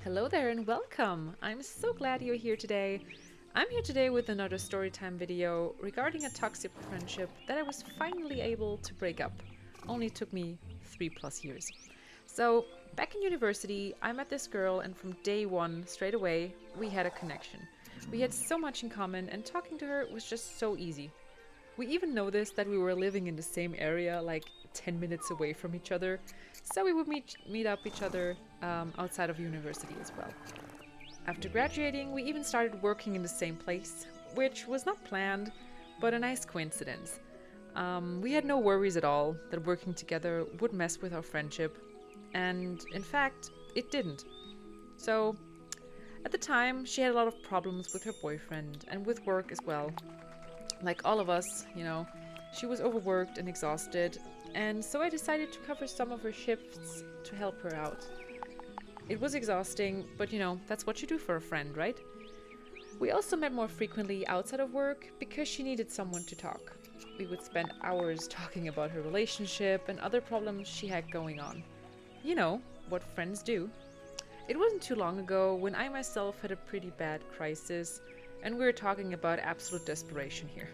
Hello there and welcome! I'm so glad you're here today. I'm here today with another Storytime video regarding a toxic friendship that I was finally able to break up. Only took me 3+ years. So, back in university, I met this girl and from day one, straight away, we had a connection. We had so much in common and talking to her was just so easy. We even noticed that we were living in the same area, like 10 minutes away from each other, so we would meet up each other outside of university as well. After graduating, we even started working in the same place, which was not planned, but a nice coincidence. We had no worries at all that working together would mess with our friendship, and in fact, it didn't. So, at the time, she had a lot of problems with her boyfriend and with work as well. Like all of us, she was overworked and exhausted, and so I decided to cover some of her shifts to help her out. It was exhausting, but that's what you do for a friend, right? We also met more frequently outside of work because she needed someone to talk. We would spend hours talking about her relationship and other problems she had going on. You know, what friends do. It wasn't too long ago when I myself had a pretty bad crisis, and we were talking about absolute desperation here.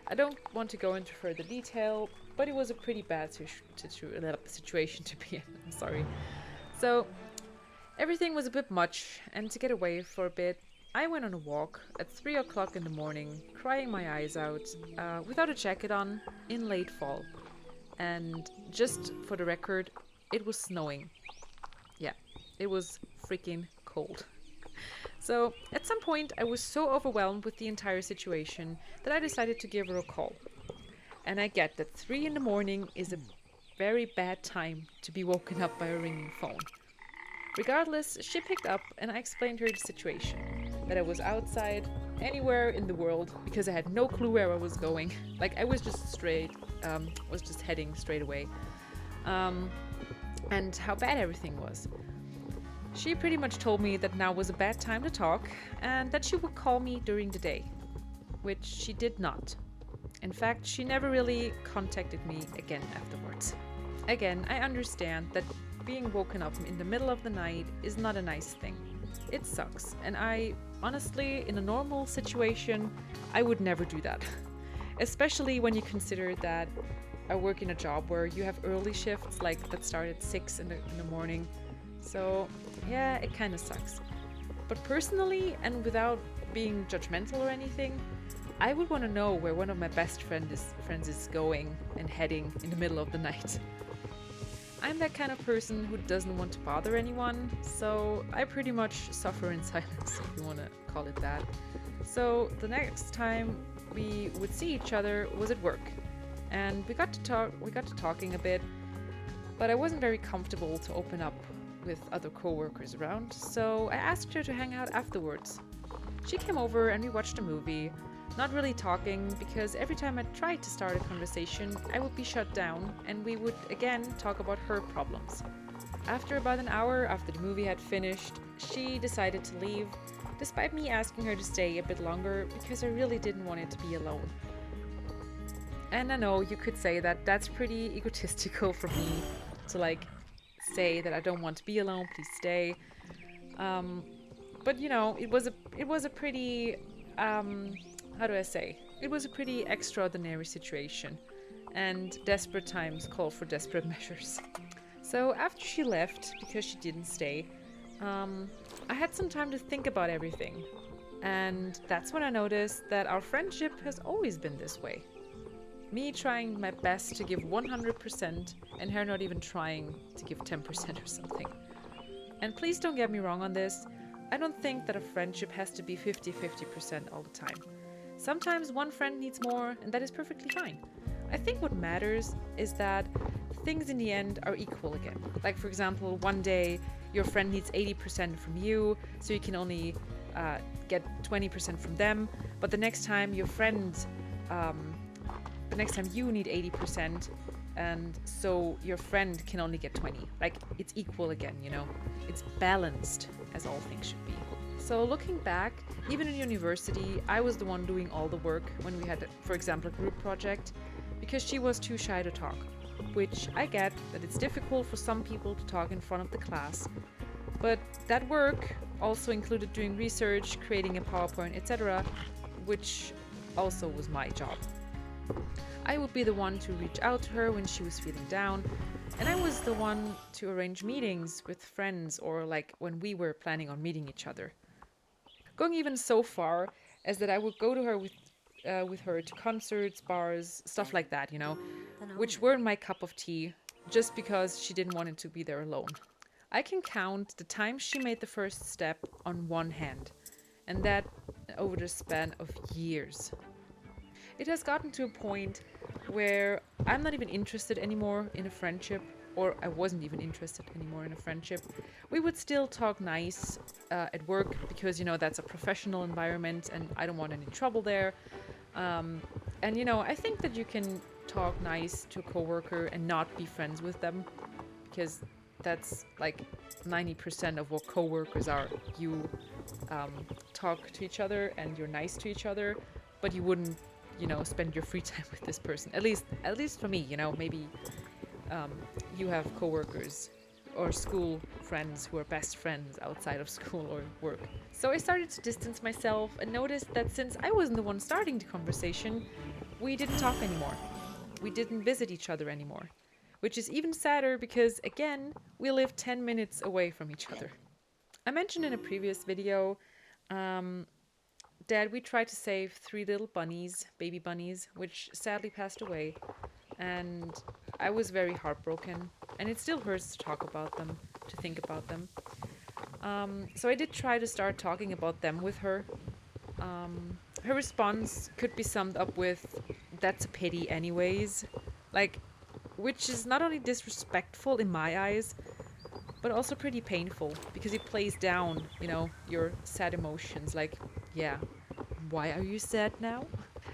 I don't want to go into further detail, but it was a pretty bad situation to be in. I'm sorry. So, everything was a bit much, and to get away for a bit, I went on a walk at 3 o'clock in the morning, crying my eyes out, without a jacket on, in late fall. And just for the record, it was snowing. Yeah, it was freaking cold. So, at some point, I was so overwhelmed with the entire situation that I decided to give her a call. And I get that 3 in the morning is a very bad time to be woken up by a ringing phone. Regardless, she picked up and I explained her the situation. That I was outside, anywhere in the world, because I had no clue where I was going. Like, I was just heading straight away. And how bad everything was. She pretty much told me that now was a bad time to talk and that she would call me during the day, which she did not. In fact, she never really contacted me again afterwards. Again, I understand that being woken up in the middle of the night is not a nice thing. It sucks, and honestly, in a normal situation, I would never do that. Especially when you consider that I work in a job where you have early shifts, like that start at 6 in the morning. So, yeah, it kind of sucks. But personally, and without being judgmental or anything, I would want to know where one of my best friends is going and heading in the middle of the night. I'm that kind of person who doesn't want to bother anyone, so I pretty much suffer in silence, if you want to call it that. So the next time we would see each other was at work, and we got to talking a bit, but I wasn't very comfortable to open up with other co-workers around, so I asked her to hang out afterwards. She came over and we watched a movie, not really talking because every time I tried to start a conversation, I would be shut down and we would again talk about her problems. After about an hour after the movie had finished, she decided to leave, despite me asking her to stay a bit longer because I really didn't want it to be alone. And I know you could say that that's pretty egotistical for me to say that I don't want to be alone, please stay. But it was a pretty, it was a pretty extraordinary situation, and desperate times call for desperate measures. So after she left, because she didn't stay, I had some time to think about everything, and that's when I noticed that our friendship has always been this way. Me trying my best to give 100% and her not even trying to give 10% or something. And please don't get me wrong on this, I don't think that a friendship has to be 50-50% all the time. Sometimes one friend needs more and that is perfectly fine. I think what matters is that things in the end are equal again. Like for example, one day your friend needs 80% from you, so you can only get 20% from them, but the next time you need 80%, and so your friend can only get 20. Like, it's equal again, It's balanced, as all things should be. So looking back, even in university, I was the one doing all the work when we had, for example, a group project, because she was too shy to talk. Which I get that it's difficult for some people to talk in front of the class, But that work also included doing research, creating a PowerPoint, etc., which also was my job. I would be the one to reach out to her when she was feeling down, and I was the one to arrange meetings with friends, or like when we were planning on meeting each other. Going even so far as that I would go to her with her to concerts, bars, stuff like that, you know, which weren't my cup of tea, just because she didn't want it to be there alone. I can count the time she made the first step on one hand, and that over the span of years. It has gotten to a point where I'm not even interested anymore in a friendship, or I wasn't even interested anymore in a friendship. We would still talk nice at work because, you know, that's a professional environment and I don't want any trouble there. And, you know, I think that you can talk nice to a coworker and not be friends with them, because that's like 90% of what coworkers are. You talk to each other and you're nice to each other, but you wouldn't, you know, spend your free time with this person. At least for me, you know, maybe you have coworkers or school friends who are best friends outside of school or work. So I started to distance myself and noticed that since I wasn't the one starting the conversation, we didn't talk anymore. We didn't visit each other anymore. Which is even sadder because, again, we live 10 minutes away from each other. I mentioned in a previous video that we tried to save 3 little bunnies, baby bunnies, which sadly passed away. And I was very heartbroken, and it still hurts to talk about them, to think about them. So I did try to start talking about them with her. Her response could be summed up with, "That's a pity anyways." Like, which is not only disrespectful in my eyes, but also pretty painful, because it plays down, you know, your sad emotions. Like, yeah, why are you sad now?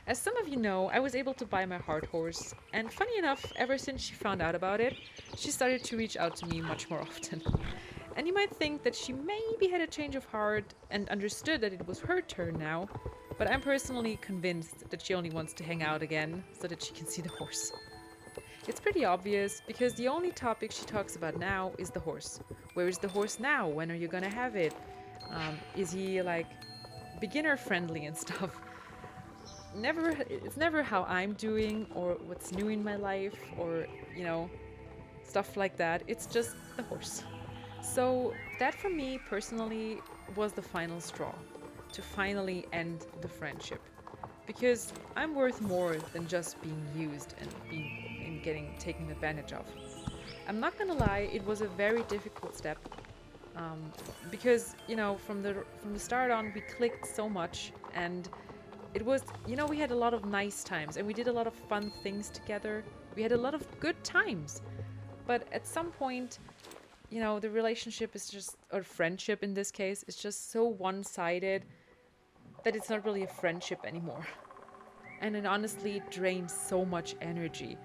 As some of you know, I was able to buy my heart horse, and funny enough, ever since she found out about it, she started to reach out to me much more often. And you might think that she maybe had a change of heart and understood that it was her turn now, but I'm personally convinced that she only wants to hang out again so that she can see the horse. It's pretty obvious, because the only topic she talks about now is the horse. Where is the horse now? When are you gonna have it? Is he like beginner friendly and stuff? It's never how I'm doing or what's new in my life or, you know, stuff like that. It's just the horse. So that for me personally was the final straw to finally end the friendship, because I'm worth more than just being used and getting taken advantage of. I'm not gonna lie, it was a very difficult step, because, you know, from the start on we clicked so much, and it was, you know, we had a lot of nice times and we did a lot of fun things together. We had a lot of good times, but at some point, you know, the relationship is just, or friendship in this case, is just so one-sided that it's not really a friendship anymore. And it honestly drains so much energy.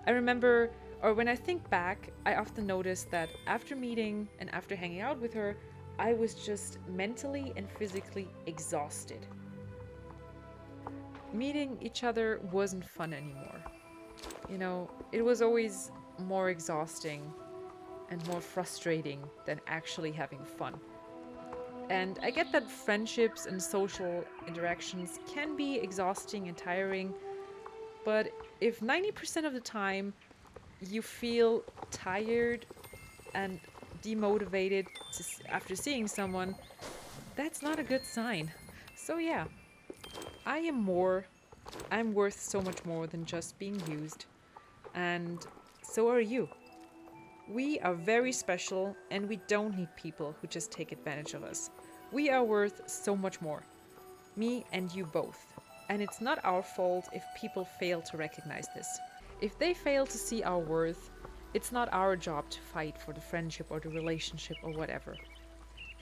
I remember, or when I think back, I often notice that after meeting and after hanging out with her, I was just mentally and physically exhausted. Meeting each other wasn't fun anymore. You know, it was always more exhausting and more frustrating than actually having fun. And I get that friendships and social interactions can be exhausting and tiring, but if 90% of the time you feel tired and demotivated after seeing someone, that's not a good sign. So yeah, I'm worth so much more than just being used, and so are you. We are very special, and we don't need people who just take advantage of us. We are worth so much more. Me and you both. And it's not our fault if people fail to recognize this. If they fail to see our worth, it's not our job to fight for the friendship or the relationship or whatever.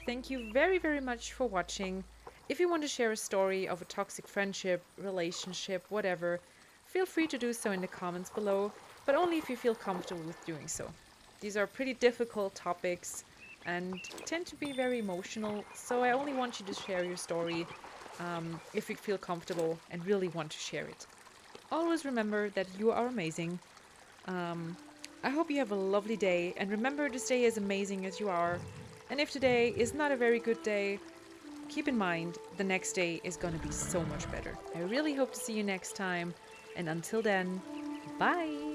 Thank you very, very much for watching. If you want to share a story of a toxic friendship, relationship, whatever, feel free to do so in the comments below, but only if you feel comfortable with doing so. These are pretty difficult topics and tend to be very emotional, so I only want you to share your story if you feel comfortable and really want to share it. Always remember that you are amazing. I hope you have a lovely day, and remember to stay as amazing as you are. And if today is not a very good day, keep in mind the next day is going to be so much better. I really hope to see you next time. And until then, bye!